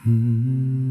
Hüseyin,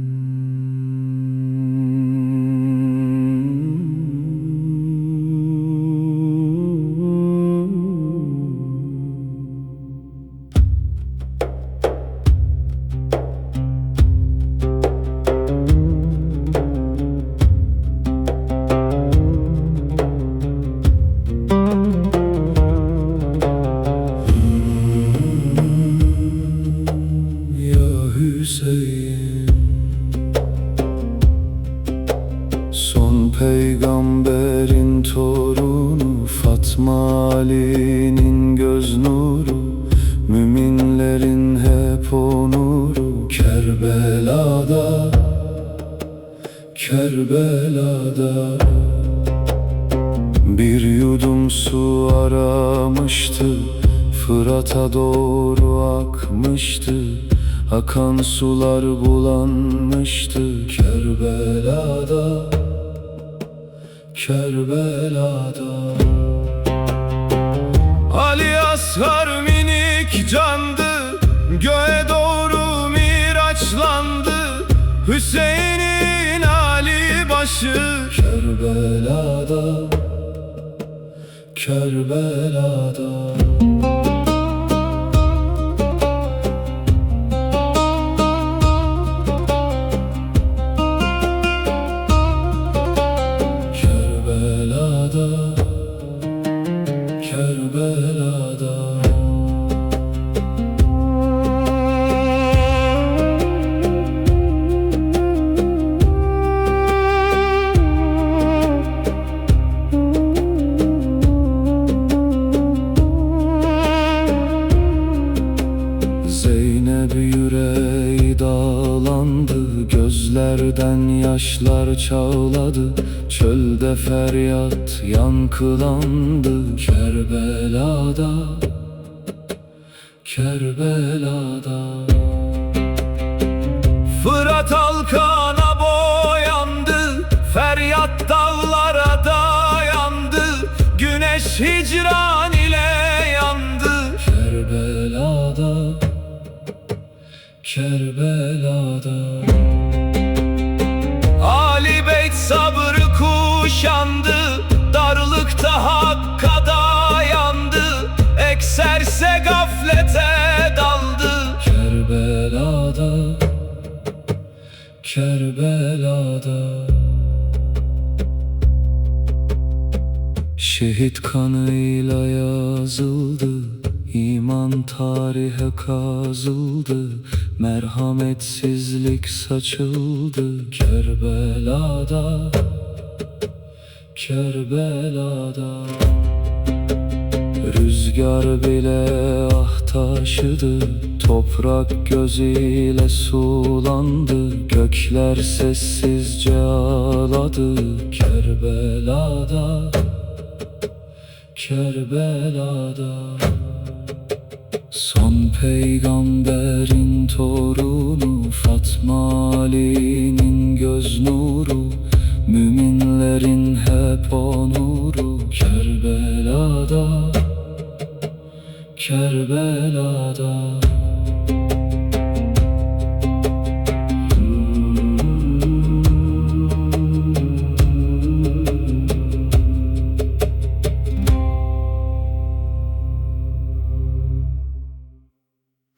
son peygamberin torunu, Fatma Ali'nin göz nuru, müminlerin hep onuru. Kerbela'da, Kerbela'da bir yudum su aramıştı, Fırat'a doğru akmıştı. Akan sular bulanmıştı Kerbela'da, Kerbela'da. Ali Ashar minik candı, göğe doğru miraçlandı. Hüseyin'in Ali başı Kerbela'da, Kerbela'da. Kerbela'da Zeynep yüreği dağlandı, gözlerden yaşlar çağladı. Çölde feryat yankılandı Kerbela'da, Kerbela'da. Fırat halkana boyandı, feryat dağlara dayandı. Güneş hicran ile yandı Kerbela'da, Kerbela'da. Ali Beyt sabrı kuşandı, darlıkta hakka dayandı. Ekserse gaflete daldı Kerbela'da, Kerbela'da. Şehit kanıyla yazıldı, İman tarihe kazıldı. Merhametsizlik saçıldı Kerbela'da, Kerbela'da. Rüzgar bile ah taşıdı, toprak gözüyle sulandı. Gökler sessizce ağladı Kerbela'da, Kerbela'da. Son peygamberin torunu,